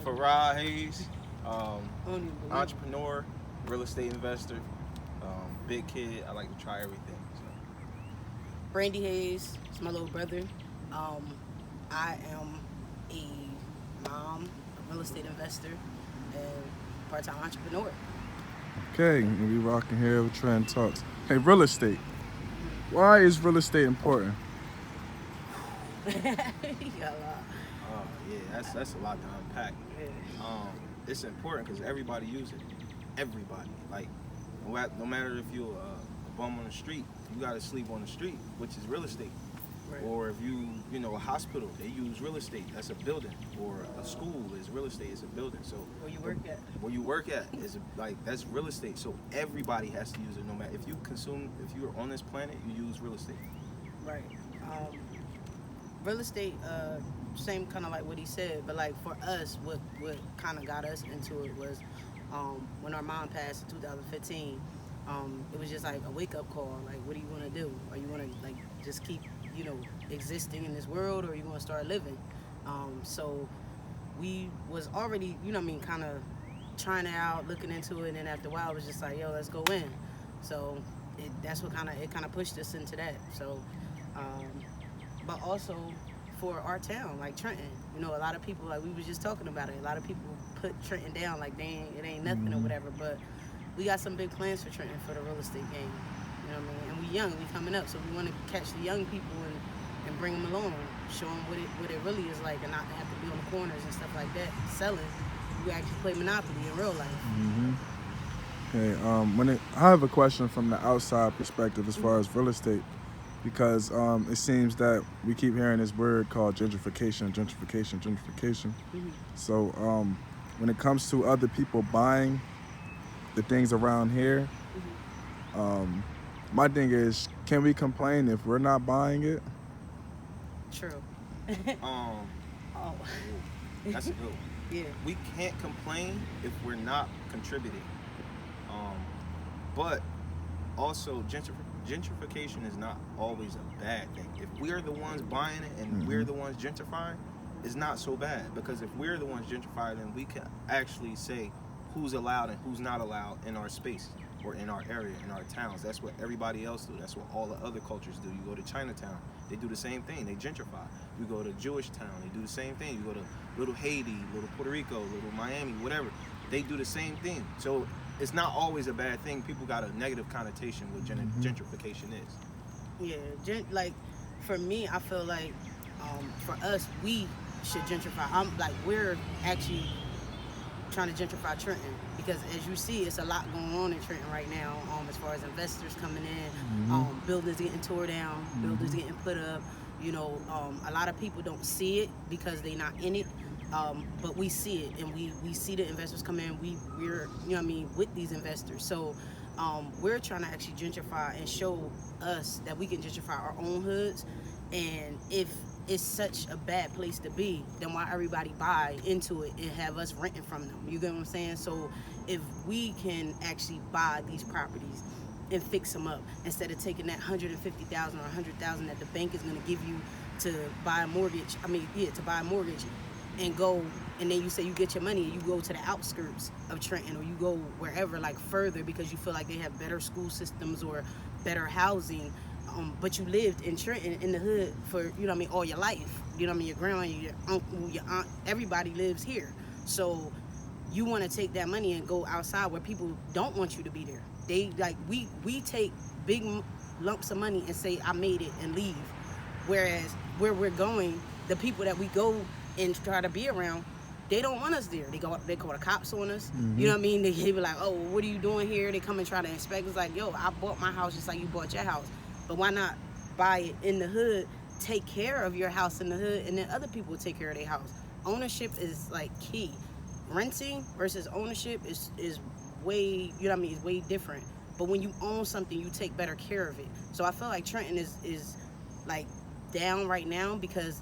Farah Hayes, Only believe. entrepreneur, real estate investor, big kid. I like to try everything. So. Brandy Hayes is my little brother. Um, I am a mom, a real estate investor, and part-time entrepreneur. Okay, we rocking here with Trenton Talks. Hey, real estate. Why is real estate important? You got a lot. Oh yeah, that's a lot to unpack. Yeah. It's important because everybody uses it. Everybody, like, no matter if you're a bum on the street, you gotta sleep on the street, which is real estate. Right. Or if a hospital, they use real estate. That's a building. Or a school is real estate. It's a building. So Where you work at? where you work at is like that's real estate. So everybody has to use it. No matter if if you're on this planet, you use real estate. Right. Um, Real estate, same kind of like what he said, but like for us, what kind of got us into it was when our mom passed in 2015. It was just like a wake up call. Like, what do you want to do? Are you want to like just keep existing in this world, or you want to start living? So we was already kind of trying it out, looking into it, and then after a while, it was just like, yo, let's go in. So that's what kind of pushed us into that. So. Um, but also for our town, like Trenton. A lot of people, like we was just talking about it. A lot of people put Trenton down like it ain't nothing or whatever. But we got some big plans for Trenton for the real estate game. You know what I mean? And we young, we coming up, so we want to catch the young people and bring them along, show them what it really is like, and not have to be on the corners and stuff like that selling. We actually play Monopoly in real life. Okay, I have a question from the outside perspective as far as real estate, because it seems that we keep hearing this word called gentrification, gentrification, gentrification. So when it comes to other people buying the things around here, um, my thing is, can we complain if we're not buying it? True. Um, Oh. that's a good one. Yeah. We can't complain if we're not contributing. Um, but also gentrification is not always a bad thing. If we're the ones buying it and we're the ones gentrifying, it's not so bad, because if we're the ones gentrifying, then we can actually say who's allowed and who's not allowed in our space or in our area, in our towns. That's what everybody else do. That's what all the other cultures do. You go to Chinatown, they do the same thing. They gentrify. You go to Jewish town, they do the same thing. You go to little Haiti, little Puerto Rico, little Miami, whatever. They do the same thing. So it's not always a bad thing. People got a negative connotation with gentrification is. Yeah, like for me, I feel like for us, we should gentrify. We're actually trying to gentrify Trenton, because as you see, it's a lot going on in Trenton right now. As far as investors coming in, buildings getting tore down, buildings getting put up. A lot of people don't see it because they're not in it. But we see it, and we see the investors come in. We're with these investors. So we're trying to actually gentrify and show us that we can gentrify our own hoods. And if it's such a bad place to be, then why everybody buy into it and have us renting from them? You get what I'm saying? So if we can actually buy these properties and fix them up, instead of taking that $150,000 or $100,000 that the bank is going to give you to buy a mortgage. To buy a mortgage, and go, and then you say you get your money and you go to the outskirts of Trenton, or you go wherever, like further, because you feel like they have better school systems or better housing. But you lived in Trenton in the hood for all your life. Your grandma, your uncle, your aunt, everybody lives here. So you want to take that money and go outside where people don't want you to be there. They we take big lumps of money and say I made it and leave. Whereas where we're going, the people that we go and try to be around, they don't want us there. They call the cops on us. You know what I mean? They be like, oh, what are you doing here? They come and try to inspect us. Like, yo, I bought my house just like you bought your house. But why not buy it in the hood, take care of your house in the hood, and then other people take care of their house? Ownership is like key. Renting versus ownership is way, is way different. But when you own something, you take better care of it. So I feel like Trenton is like down right now because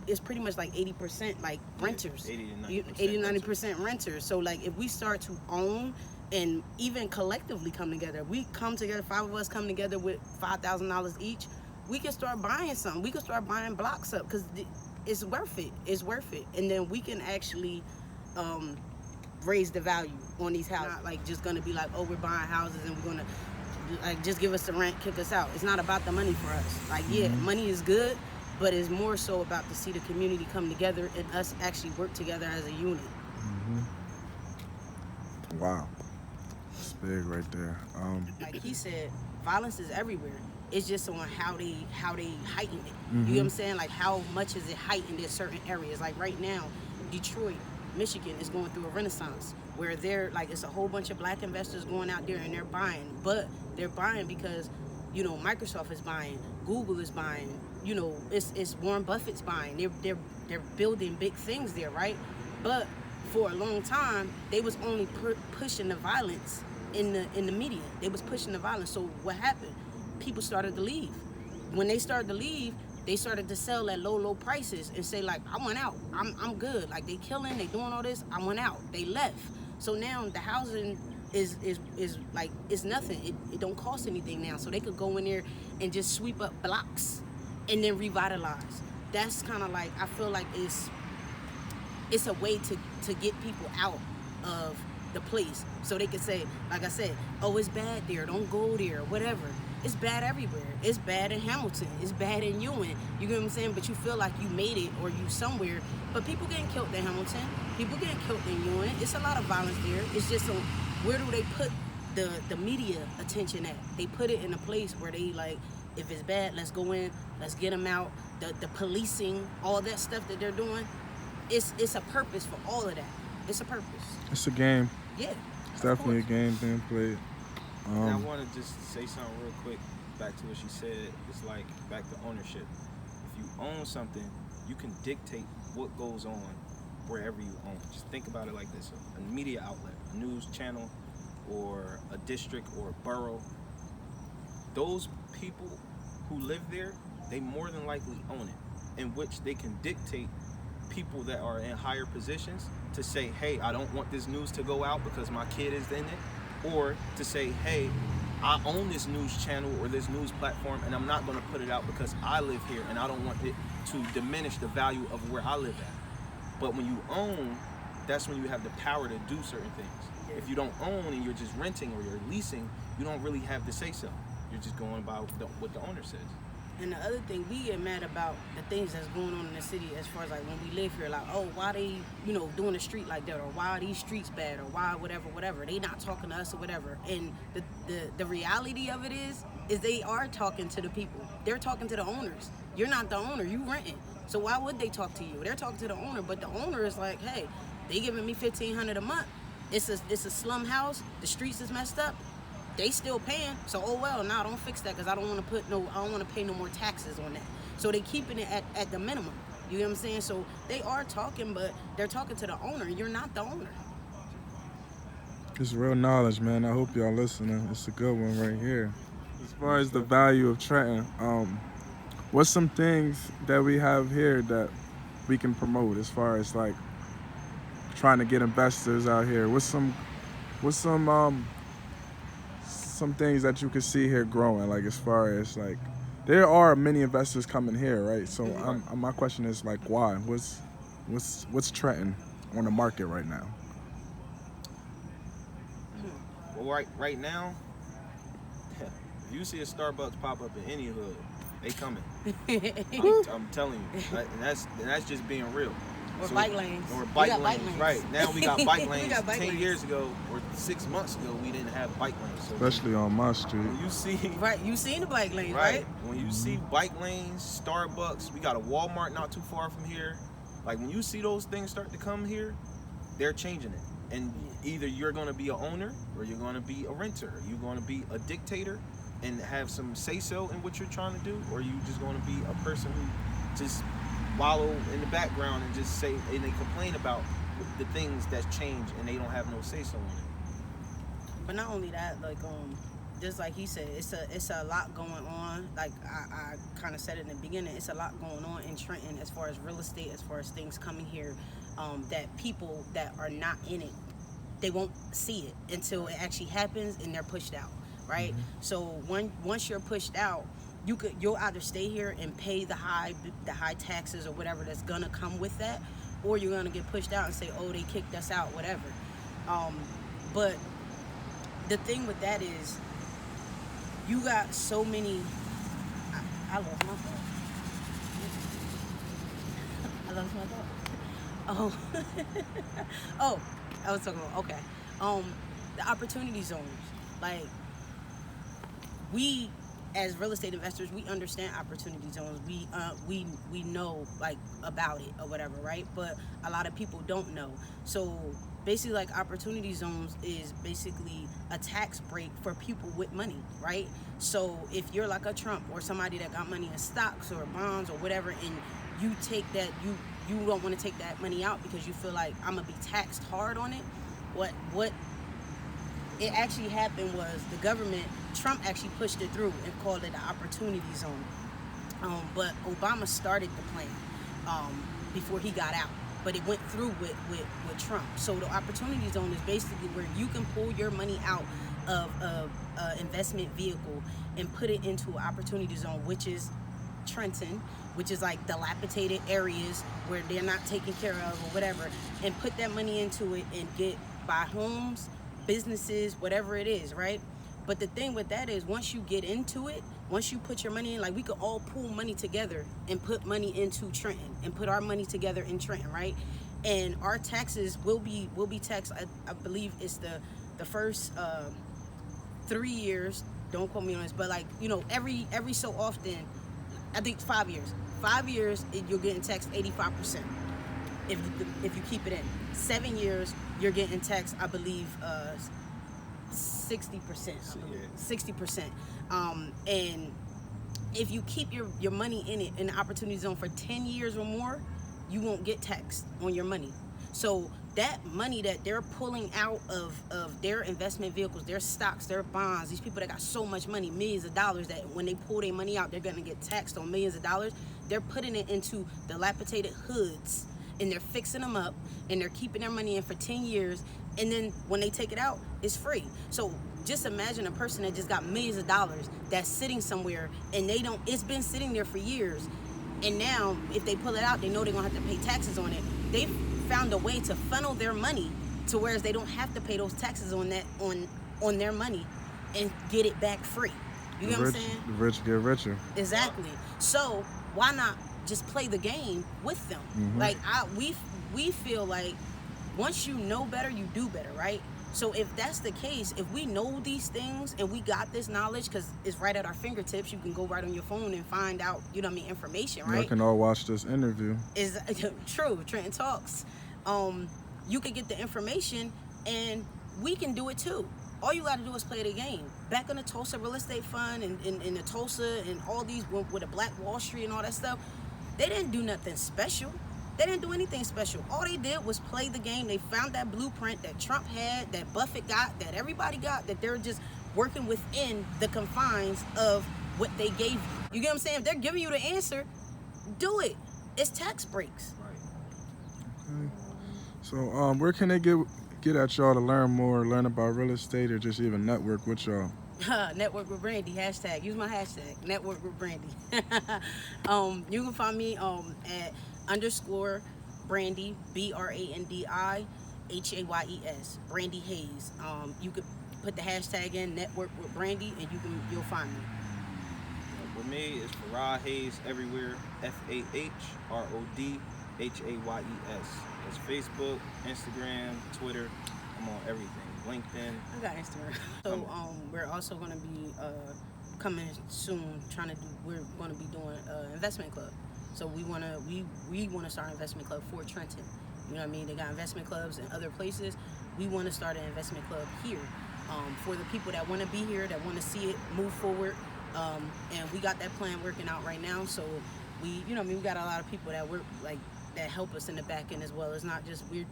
it's pretty much like 80% like renters, 80-90% renters. So like if we start to own and even collectively come together, we come together, 5 of us come together with $5,000 each, we can start buying something. We can start buying blocks up, because it's worth it. And then we can actually raise the value on these houses. Not like just gonna be like, oh, we're buying houses and we're gonna like just give us the rent, kick us out. It's not about the money for us. Like, yeah, money is good, but it's more so about to see the community come together and us actually work together as a unit. Wow, it's big right there. Like he said, violence is everywhere. It's just on how they heighten it. You know what I'm saying? Like, how much is it heightened in certain areas? Like right now, Detroit, Michigan is going through a renaissance where they're like, it's a whole bunch of black investors going out there and they're buying, but they're buying because, you know, Microsoft is buying, Google is buying, you know, it's Warren Buffett's buying. They're building big things there, right? But for a long time, they was only pushing the violence in the media. They was pushing the violence. So what happened? People started to leave. When they started to leave, they started to sell at low prices and say like, I went out, I'm good. Like, they killing, they doing all this, I went out. They left. So now the housing is like, it's nothing. It don't cost anything now. So they could go in there and just sweep up blocks and then revitalize. That's kind of like, I feel like it's a way to get people out of the place, so they can say, like I said, oh, it's bad there, don't go there, whatever. It's bad everywhere. It's bad in Hamilton, it's bad in Ewing, you get what I'm saying? But you feel like you made it or you somewhere, but people getting killed in Hamilton, people getting killed in Ewing. It's a lot of violence there. It's just where do they put the media attention at? They put it in a place where they like, if it's bad, let's go in, let's get them out. The policing, all that stuff that they're doing, it's a purpose for all of that. It's a purpose. It's a game. Yeah. It's definitely a game being played. And I want to just say something real quick back to what she said. It's like back to ownership. If you own something, you can dictate what goes on wherever you own. Just think about it like this: a media outlet, a news channel, or a district or a borough. Those people who live there, they more than likely own it, in which they can dictate people that are in higher positions to say, hey, I don't want this news to go out because my kid is in it, or to say, hey, I own this news channel or this news platform and I'm not going to put it out because I live here and I don't want it to diminish the value of where I live at. But when you own, that's when you have the power to do certain things. If you don't own and you're just renting or you're leasing, you don't really have the say so. You're just going by what the owner says. And the other thing, we get mad about the things that's going on in the city as far as like when we live here, like, oh, why they, you know, doing the street like that, or why are these streets bad, or why whatever. They not talking to us or whatever. And the reality of it is they are talking to the people. They're talking to the owners. You're not the owner, you renting. So why would they talk to you? They're talking to the owner, but the owner is like, hey, they giving me $1,500 a month. It's a slum house, the streets is messed up. They still paying, so oh well, nah, don't fix that because I don't want to pay no more taxes on that. So they keeping it at the minimum. You know what I'm saying? So they are talking, but they're talking to the owner. You're not the owner. It's real knowledge, man. I hope y'all listening. It's a good one right here. As far as the value of Trenton, what's some things that we have here that we can promote as far as like trying to get investors out here? What's some things that you can see here growing, like as far as like there are many investors coming here, right? So my question is like, why? What's Trenton on the market right now? Well, right now, if you see a Starbucks pop up in any hood, they coming. I'm telling you, and that's just being real. Or bike lanes. Or bike lanes. Right. Now we got bike lanes. 10 lanes. years ago or 6 months ago, we didn't have bike lanes. So especially on my street. when you see... Right, you seen the bike lanes, right? When you see bike lanes, Starbucks, we got a Walmart not too far from here. Like, when you see those things start to come here, they're changing it. And either you're going to be an owner or you're going to be a renter. You're going to be a dictator and have some say-so in what you're trying to do, or you just going to be a person who just wallow in the background and just say, and they complain about the things that change and they don't have no say-so in it. But not only that, like just like he said, it's a lot going on. Like I kind of said it in the beginning, it's a lot going on in Trenton as far as real estate, as far as things coming here, that people that are not in it, they won't see it until it actually happens and they're pushed out, right? Mm-hmm. So once you're pushed out, you'll either stay here and pay the high taxes or whatever that's gonna come with that, or you're gonna get pushed out and say, oh, they kicked us out, whatever. But the thing with that is, you got so many. I lost my thought. I lost my thought. Oh, oh, I was talking about, okay. The opportunity zones. Like, we as real estate investors, we understand opportunity zones. We know like about it or whatever, right? But a lot of people don't know. So basically, like, opportunity zones is basically a tax break for people with money, right? So if you're like a Trump or somebody that got money in stocks or bonds or whatever, and you take that, you don't want to take that money out because you feel like I'm gonna be taxed hard on it. What it actually happened was the government, Trump actually pushed it through and called it an opportunity zone. But Obama started the plan before he got out. But it went through with Trump. So the opportunity zone is basically where you can pull your money out of a investment vehicle and put it into an opportunity zone, which is Trenton, which is like dilapidated areas where they're not taken care of or whatever, and put that money into it and buy homes, businesses, whatever it is, right? But the thing with that is, once you get into it, once you put your money in, like, we could all pool money together and put money into Trenton and put our money together in Trenton, right? And our taxes will be taxed. I believe it's the first 3 years. Don't quote me on this, but like, you know, every so often, I think 5 years. 5 years, you're getting taxed 85% if you keep it in. 7 years, you're getting taxed, I believe, 60%. 60%. And if you keep your money in it, in the opportunity zone, for 10 years or more, you won't get taxed on your money. So that money that they're pulling out of their investment vehicles, their stocks, their bonds, these people that got so much money, millions of dollars, that when they pull their money out, they're gonna get taxed on millions of dollars. They're putting it into dilapidated hoods, and they're fixing them up, and they're keeping their money in for 10 years, and then when they take it out, it's free. So just imagine a person that just got millions of dollars that's sitting somewhere, and it's been sitting there for years, and now if they pull it out, they know they're gonna have to pay taxes on it. They've found a way to funnel their money to whereas they don't have to pay those taxes on that on their money, and get it back free. You know what I'm saying? The rich get richer. Exactly. So why not just play the game with them? Mm-hmm. Like, we feel like once you know better, you do better, right? So if that's the case, if we know these things and we got this knowledge, because it's right at our fingertips, you can go right on your phone and find out, you know what I mean, information, right? You can all watch this interview. Is true, Trenton Talks. You can get the information, and we can do it too. All you got to do is play the game. Back in the Tulsa real estate fund, and in the Tulsa and all these with the Black Wall Street and all that stuff, they didn't do nothing special. They didn't do anything special. All they did was play the game. They found that blueprint that Trump had, that Buffett got, that everybody got, that they're just working within the confines of what they gave you. You get what I'm saying? If they're giving you the answer, do it. It's tax breaks. Okay. So where can they get at y'all to learn more, learn about real estate, or just even network with y'all? Network with Brandy, hashtag. Use my hashtag, Network with Brandy. You can find me at _ Brandy, BRANDI HAYES, Brandy Hayes. You could put the hashtag in, Network with Brandy, and you'll find me. With me, it's Farah Hayes everywhere, FAHRODHAYES. It's Facebook, Instagram, Twitter. I'm on everything. LinkedIn. I got Instagram. So we're also going to be coming soon. We're going to be doing investment club. So we want to start an investment club for Trenton. You know what I mean? They got investment clubs in other places. We want to start an investment club here for the people that want to be here, that want to see it move forward. And we got that plan working out right now. So we got a lot of people that work that help us in the back end as well. It's not just we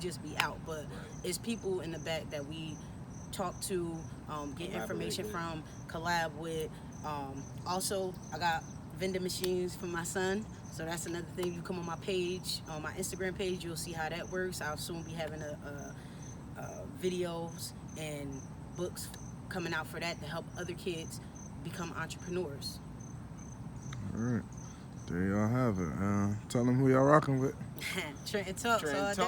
just be out, but it's people in the back that we talk to, get information from, collab with. Also, I got vending machines for my son, so that's another thing. You come on my page, on my Instagram page, you'll see how that works. I'll soon be having videos and books coming out for that to help other kids become entrepreneurs. All right. There y'all have it. Tell them who y'all rocking with. Trenton Talks Trenton all day. Talks.